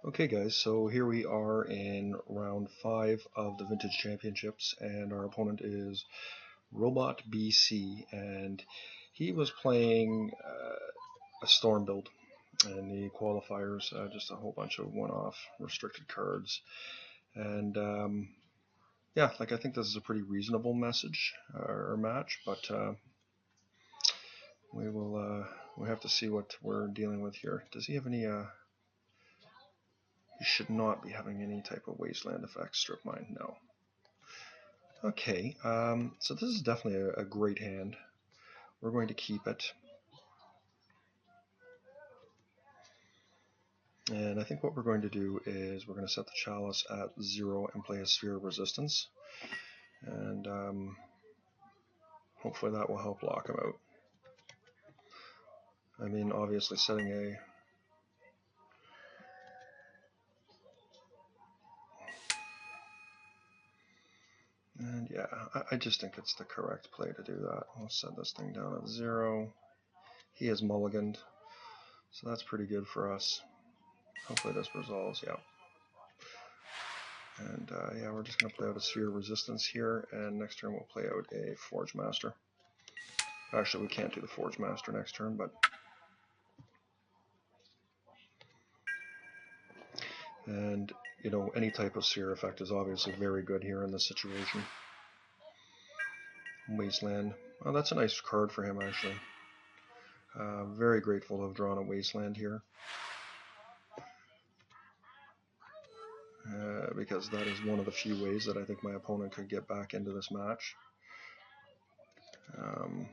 Okay guys, so here we are in round 5 of the Vintage Championships, and our opponent is robotbc, and he was playing a Storm build in the qualifiers, just a whole bunch of one-off restricted cards, and yeah, like I think this is a pretty reasonable message or match, but we have to see what we're dealing with here. Does he have any he should not be having any type of wasteland effects. Strip mine, no. Okay, so this is definitely a great hand. We're going to keep it. And I think what we're going to do is we're going to set the chalice at 0 and play a sphere of resistance. And hopefully that will help lock him out. I mean, obviously setting a... And yeah, I just think it's the correct play to do that. We'll set this thing down at 0. He is mulliganed, so that's pretty good for us. Hopefully this resolves, yeah. And yeah, we're just going to play out a sphere of resistance here, and next turn we'll play out a Forge Master. Actually, we can't do the Forge Master next turn, but... And, you know, any type of sphere effect is obviously very good here in this situation. Wasteland. Oh, that's a nice card for him, actually. Very grateful to have drawn a Wasteland here. Because that is one of the few ways that I think my opponent could get back into this match. And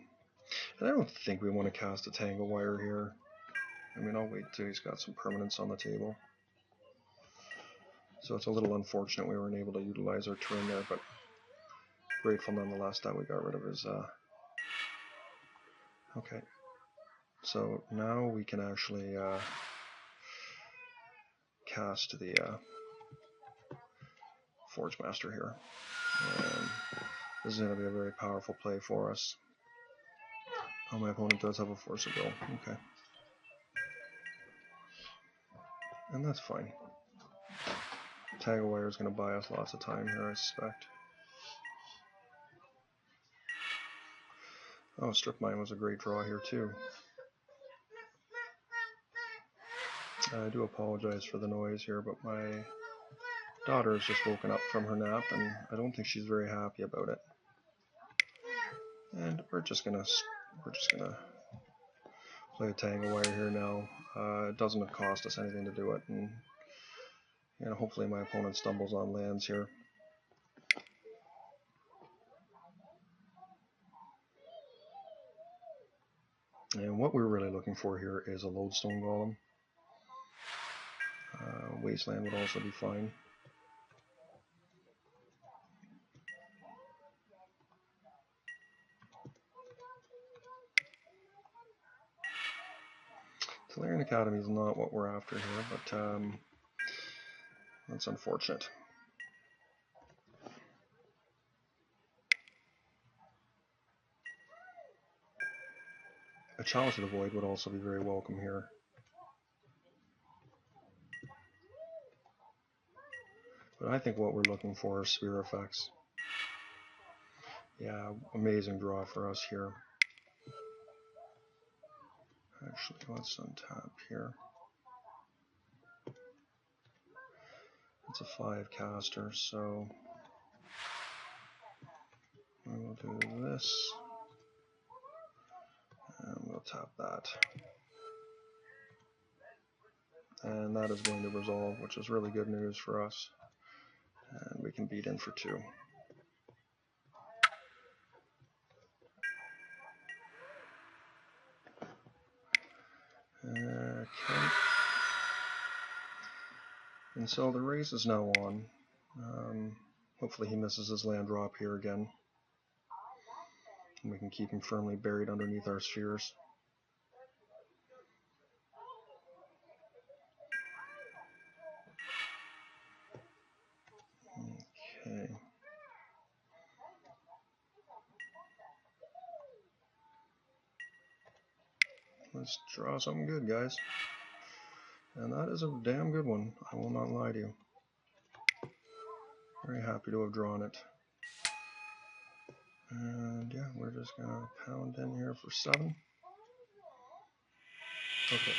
I don't think we want to cast a Tangle Wire here. I mean, I'll wait till he's got some permanents on the table. So it's a little unfortunate we weren't able to utilize our turn there, but grateful nonetheless that we got rid of his... Okay. So now we can actually cast the Forge Master here. And this is going to be a very powerful play for us. Oh, my opponent does have a Force of Will. Okay. And that's fine. Tangle Wire is going to buy us lots of time here, I suspect. Oh, Strip Mine was a great draw here too. I do apologize for the noise here, but my daughter has just woken up from her nap, and I don't think she's very happy about it. And we're just gonna play a Tangle Wire here now. It doesn't cost us anything to do it, and you know, hopefully my opponent stumbles on lands here. And what we're really looking for here is a Lodestone Golem. Wasteland would also be fine. Tolarian Academy is not what we're after here, but that's unfortunate. A Chalice of the Void would also be very welcome here. But I think what we're looking for are sphere effects. Yeah, amazing draw for us here. Actually, let's untap here. It's a 5 caster, so we will do this. And we'll tap that. And that is going to resolve, which is really good news for us. And we can beat in for 2. Okay. And so the race is now on. Hopefully he misses his land drop here again. And we can keep him firmly buried underneath our spheres. Okay. Let's draw something good, guys. And that is a damn good one, I will not lie to you. Very happy to have drawn it. And yeah, we're just gonna pound in here for 7. Okay.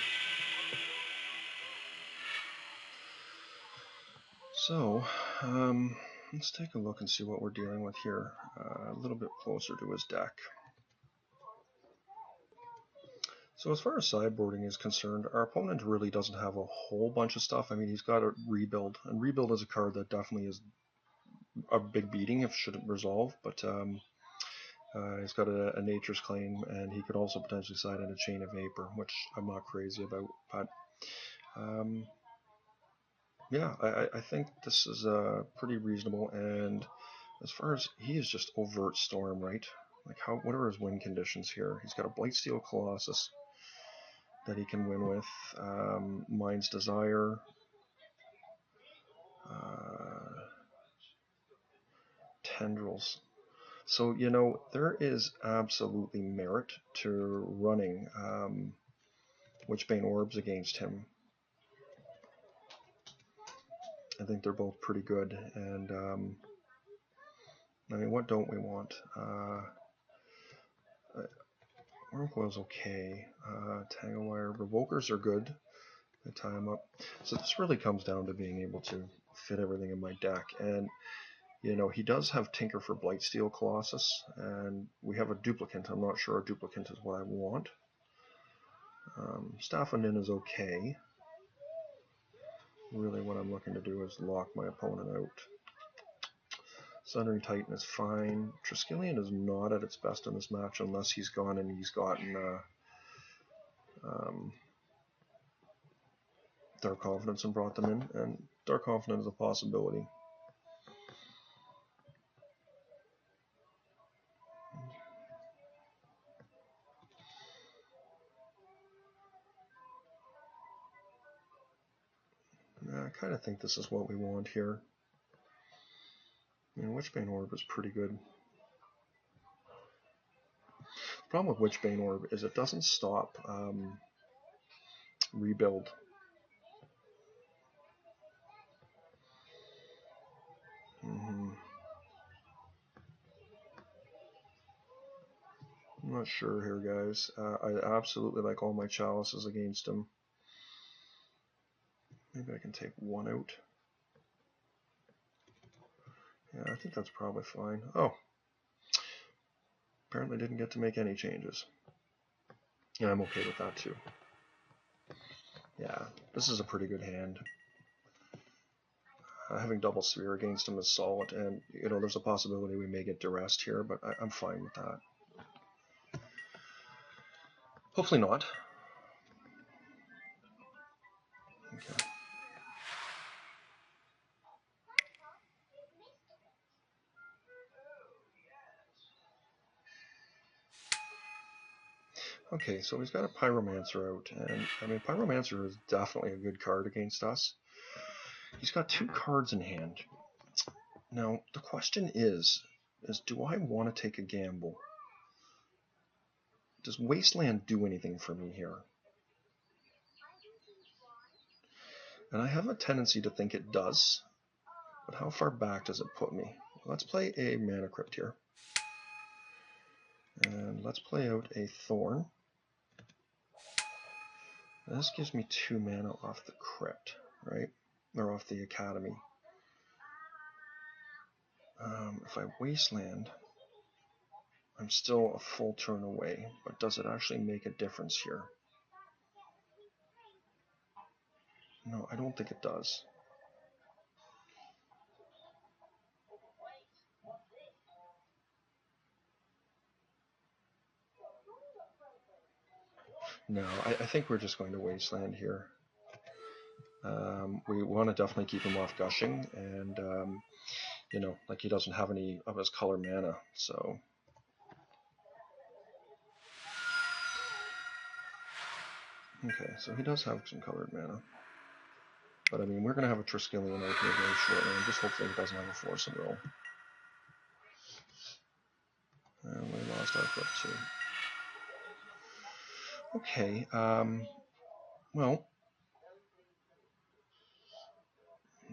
So, let's take a look and see what we're dealing with here. A little bit closer to his deck. So as far as sideboarding is concerned, our opponent really doesn't have a whole bunch of stuff. I mean, he's got a Rebuild, and Rebuild is a card that definitely is a big beating if should it resolve, but he's got a Nature's Claim, and he could also potentially side in a Chain of Vapor, which I'm not crazy about, but yeah, I think this is pretty reasonable, and as far as he is just overt Storm, right? Like, what are his win conditions here? He's got a Blightsteel Colossus that he can win with, Mind's Desire, Tendrils. So, you know, there is absolutely merit to running Witchbane Orbs against him. I think they're both pretty good, and I mean, what don't we want? Wurmcoil's okay. Tanglewire, Revokers are good. They tie them up. So this really comes down to being able to fit everything in my deck, and you know, he does have Tinker for Blightsteel Colossus, and we have a Duplicant. I'm not sure a Duplicant is what I want. Staff and In is okay. Really what I'm looking to do is lock my opponent out. Sundering Titan is fine. Triskelion is not at its best in this match unless he's gone and he's gotten Dark Confidence and brought them in, and Dark Confidence is a possibility. I kind of think this is what we want here. I mean, Witchbane Orb is pretty good. The problem with Witchbane Orb is it doesn't stop Rebuild. I'm not sure here, guys. I absolutely like all my chalices against him. Maybe I can take one out. Yeah, I think that's probably fine. Oh, apparently didn't get to make any changes. Yeah, I'm okay with that too. Yeah, this is a pretty good hand. Having double sphere against him is solid, and you know there's a possibility we may get duressed here, but I'm fine with that. Hopefully not. Okay. Okay, so he's got a Pyromancer out, and I mean Pyromancer is definitely a good card against us. He's got 2 cards in hand. Now the question is do I want to take a gamble? Does Wasteland do anything for me here? And I have a tendency to think it does, but how far back does it put me? Let's play a Mana Crypt here. And let's play out a Thorn. And this gives me 2 mana off the Crypt, right? Or off the Academy. If I Wasteland, I'm still a full turn away, but does it actually make a difference here? No, I don't think it does. No, I think we're just going to Wasteland here. We want to definitely keep him off Gushing, and you know, like he doesn't have any of his color mana, so. Okay, so he does have some colored mana. But I mean, we're going to have a Triskelion out here very shortly, and just hopefully he doesn't have a Force and Will. And we lost our Crypt too. Okay, well,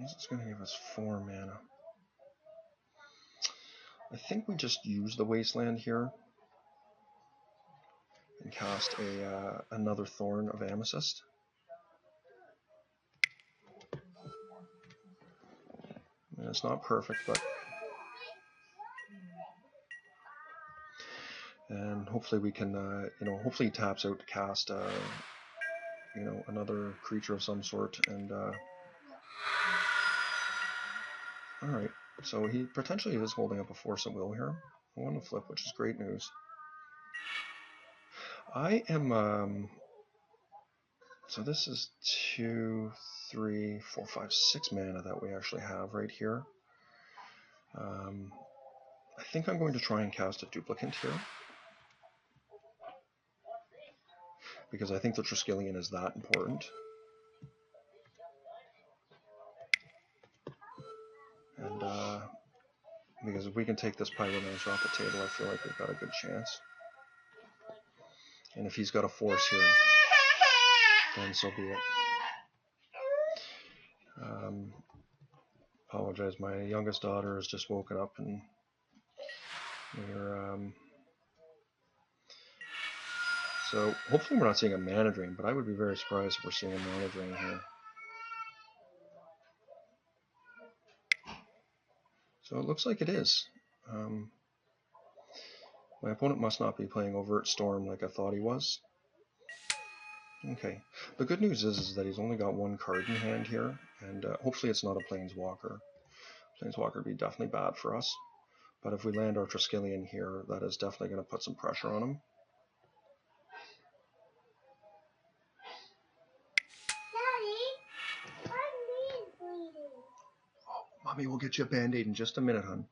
This is going to give us 4 mana. I think we just use the Wasteland here and cast another Thorn of Amethyst. And it's not perfect, but... And hopefully we can, hopefully he taps out to cast, another creature of some sort. And, alright, so he potentially is holding up a Force of Will here. On the flip, which is great news. I am, so this is 2, 3, 4, 5, 6 mana that we actually have right here. I think I'm going to try and cast a Duplicant here, because I think the Triskelion is that important. And because if we can take this Pyromancer off the table, I feel like we've got a good chance. And if he's got a Force here, then so be it. Apologize, my youngest daughter has just woken up, and we're so hopefully we're not seeing a Mana Drain, but I would be very surprised if we're seeing a Mana Drain here. So it looks like it is. My opponent must not be playing Overt Storm like I thought he was. Okay. The good news is that he's only got 1 card in hand here, and hopefully it's not a Planeswalker. Planeswalker would be definitely bad for us. But if we land our Triskelion here, that is definitely going to put some pressure on him. Daddy, my knee's bleeding. Oh, Mommy, we'll get you a Band-Aid in just a minute, hon.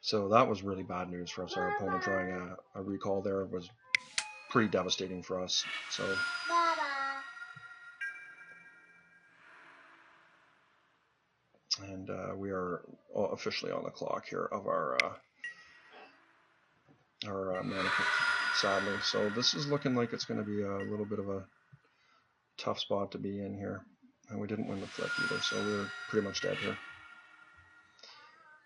So that was really bad news for us. Our opponent drawing a recall there was pretty devastating for us. So. And we are officially on the clock here of our mana, sadly. So this is looking like it's going to be a little bit of a tough spot to be in here. And we didn't win the flip either, so we're pretty much dead here.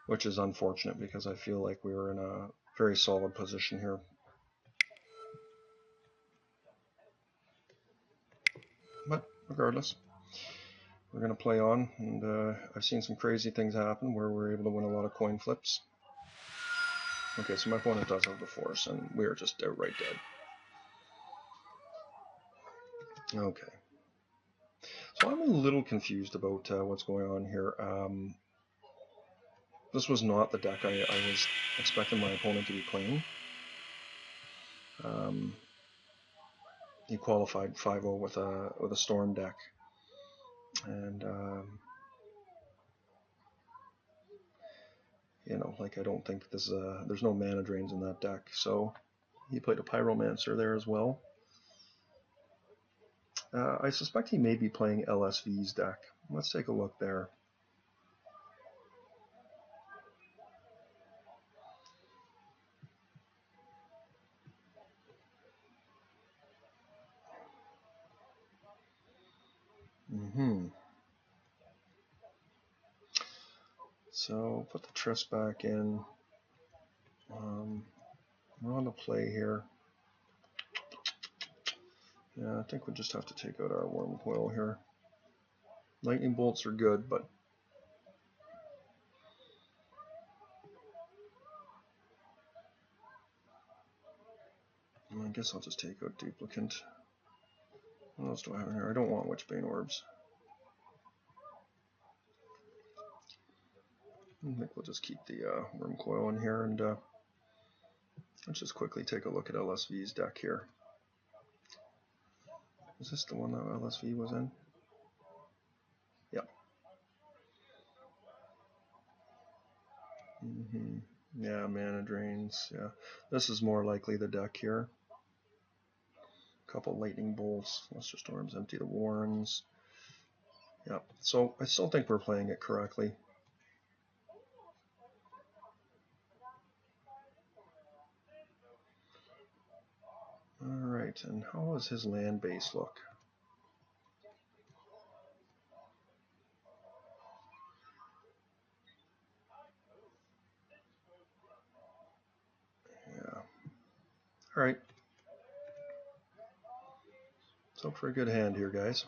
Which is unfortunate because I feel like we were in a very solid position here. But regardless, we're going to play on, and I've seen some crazy things happen where we're able to win a lot of coin flips. Okay, so my opponent does have the Force, and we are just outright dead. Okay. So I'm a little confused about what's going on here. This was not the deck I was expecting my opponent to be playing. He qualified 5-0 with a Storm deck, and I don't think there's no Mana Drains in that deck. So he played a Pyromancer there as well. I suspect he may be playing LSV's deck. Let's take a look there. So put the Triss back in. We're on the play here. Yeah, I think we'll just have to take out our Wormcoil here. Lightning Bolts are good, but I guess I'll just take out Duplicant. What else do I have in here? I don't want Witchbane Orbs. I think we'll just keep the Wormcoil in here, and let's just quickly take a look at LSV's deck here. Is this the one that LSV was in? Yep. Yeah, Mana Drains. Yeah, this is more likely the deck here. Couple Lightning Bolts, Luster Storms, empty the Warrens. Yep. So I still think we're playing it correctly. Alright, and how does his land base look? All right. So for a good hand here, guys.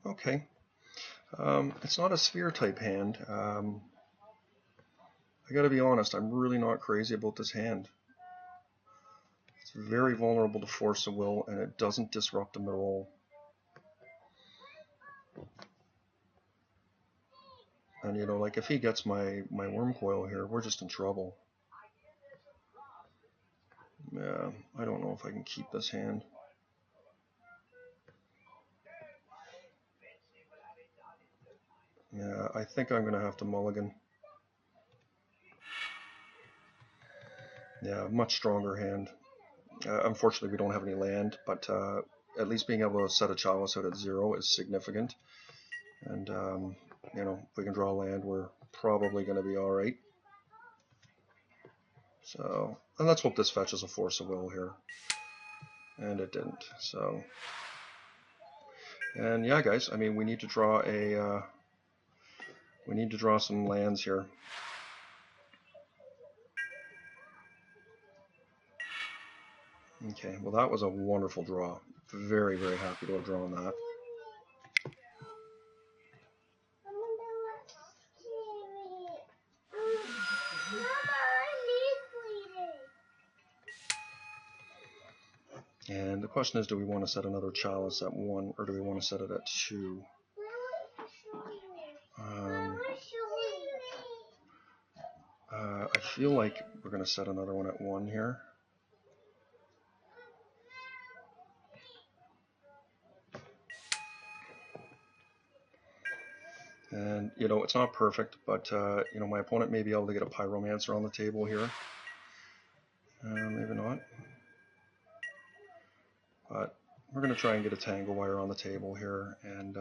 Okay. It's not a sphere type hand. I gotta be honest, I'm really not crazy about this hand. It's very vulnerable to force of will, and it doesn't disrupt him at all. And you know, like if he gets my worm coil here, we're just in trouble. Yeah, I don't know if I can keep this hand. Yeah, I think I'm gonna have to mulligan. Yeah, much stronger hand. Unfortunately, we don't have any land, but at least being able to set a chalice out at 0 is significant. And you know, if we can draw land, we're probably going to be all right. So, and let's hope this fetches a force of will here. And it didn't. So, and yeah, guys, I mean, we need to draw a, we need to draw some lands here. Okay, well, that was a wonderful draw. Very, very happy to have drawn that. And the question is, do we want to set another chalice at 1, or do we want to set it at 2? I feel like we're going to set another one at 1 here. And, you know, it's not perfect, but, you know, my opponent may be able to get a pyromancer on the table here. Maybe not. But we're going to try and get a tangle wire on the table here, and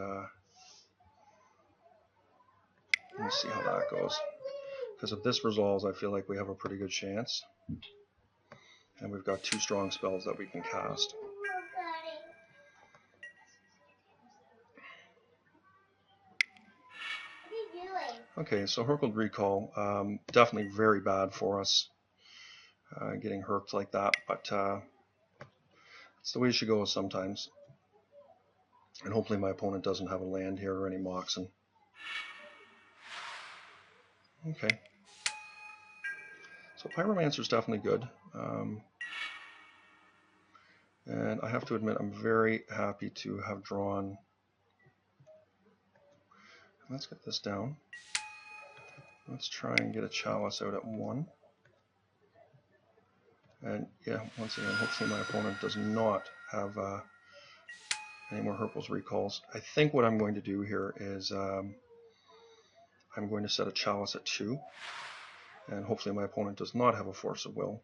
we'll see how that goes. Because if this resolves, I feel like we have a pretty good chance. And we've got 2 strong spells that we can cast. Okay, so Hurkled Recall, definitely very bad for us, getting herked like that, but it's the way it should go sometimes. And hopefully my opponent doesn't have a land here or any moxen. Okay. So Pyromancer is definitely good. And I have to admit, I'm very happy to have drawn. Let's get this down. Let's try and get a chalice out at 1. And yeah, once again, hopefully my opponent does not have any more Herple's recalls. I think what I'm going to do here is I'm going to set a chalice at 2. And hopefully my opponent does not have a force of will.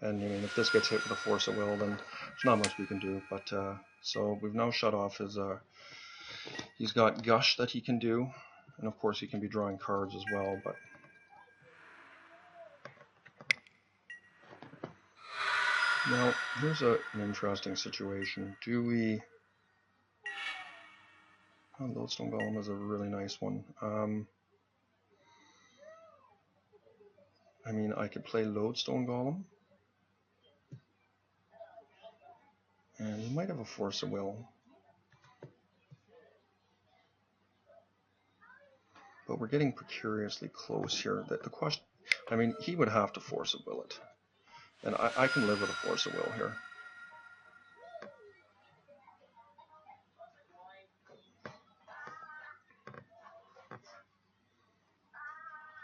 And I mean, if this gets hit with a force of will, then there's not much we can do. But so we've now shut off his. He's got gush that he can do, and of course he can be drawing cards as well. But now here's an interesting situation. Do we? Oh, Lodestone Golem is a really nice one. I mean, I could play Lodestone Golem, and he might have a force of will. But we're getting precariously close here. The question, I mean, he would have to force of will it. And I can live with a force of will here.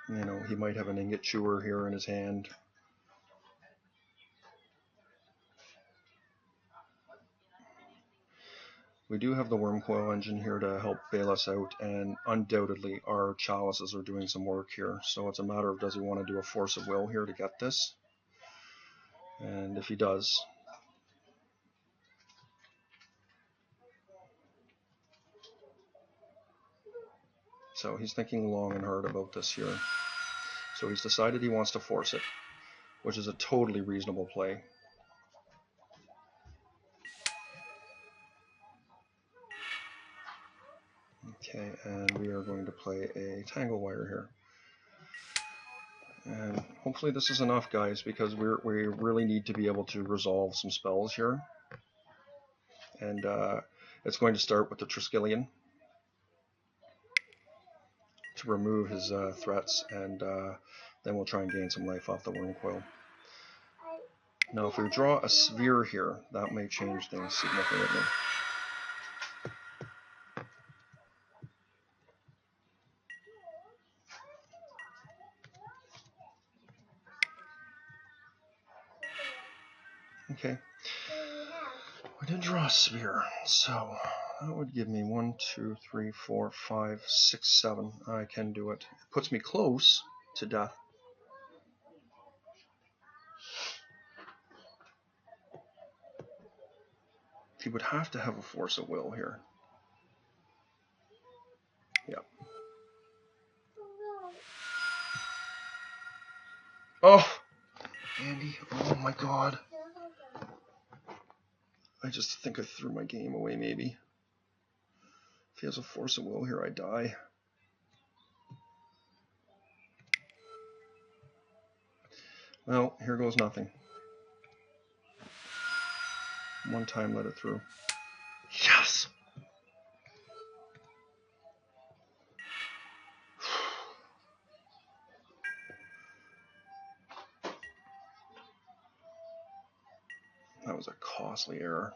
You know, he might have an ingot chewer here in his hand. We do have the worm coil engine here to help bail us out, and undoubtedly our chalices are doing some work here. So it's a matter of, does he want to do a force of will here to get this? And if he does, So he's thinking long and hard about this here. So he's decided he wants to force it, which is a totally reasonable play. Okay, and we are going to play a tangle wire here. And hopefully this is enough, guys, because we really need to be able to resolve some spells here. And it's going to start with the Triskelion to remove his threats, and then we'll try and gain some life off the Worm Coil. Now if we draw a sphere here, that may change things significantly. Okay, we did draw a sphere, so that would give me 1, 2, 3, 4, 5, 6, 7. I can do it. It puts me close to death. He would have to have a force of will here. Yep. Oh, Andy, oh my god. I just think I threw my game away, maybe. If he has a force of will here, I die. Well, here goes nothing. One time, let it through. Yes! That was a costly error.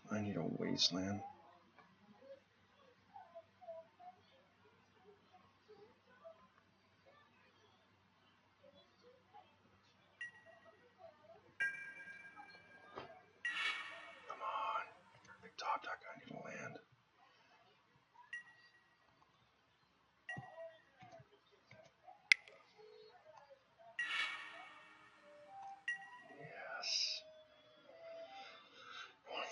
I need a wasteland. Come on. Big top deck, I need a land. Yes. 5.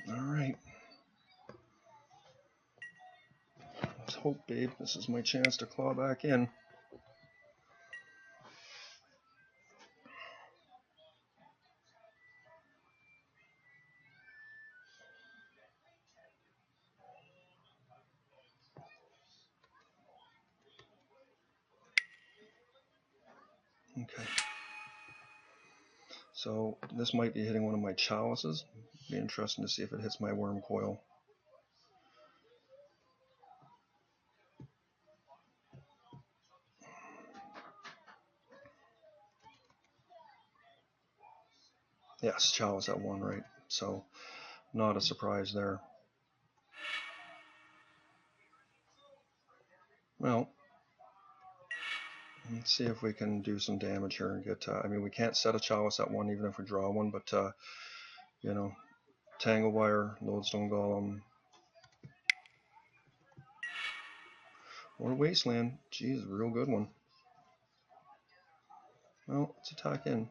Alright. Let's hope, babe, this is my chance to claw back in. Okay. So this might be hitting one of my chalices. Be interesting to see if it hits my Worm Coil. Yes, chalice at 1, right? So not a surprise there. Well, let's see if we can do some damage here and get. I mean, we can't set a chalice at 1 even if we draw one, but you know, tangle wire, lodestone golem, or wasteland. Geez, a real good one. Well, let's attack in.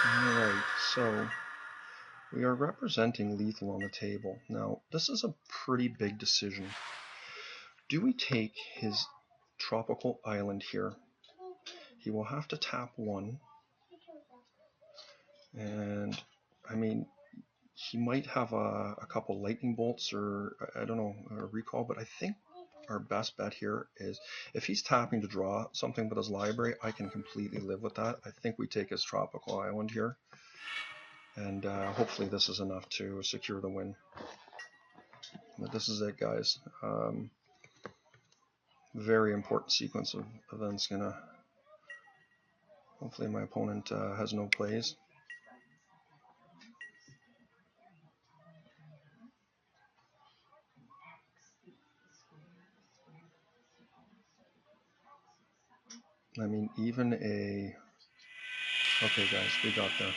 Alright, so We are representing lethal on the table. Now, this is a pretty big decision. Do we take his tropical island here? He will have to tap one. And, I mean, he might have a couple lightning bolts or, I don't know, a recall, but I think our best bet here is if he's tapping to draw something with his library, I can completely live with that. I think we take his tropical island here. And hopefully this is enough to secure the win. But this is it, guys. Very important sequence of events. Hopefully my opponent has no plays. I mean, even a... Okay, guys, we got there.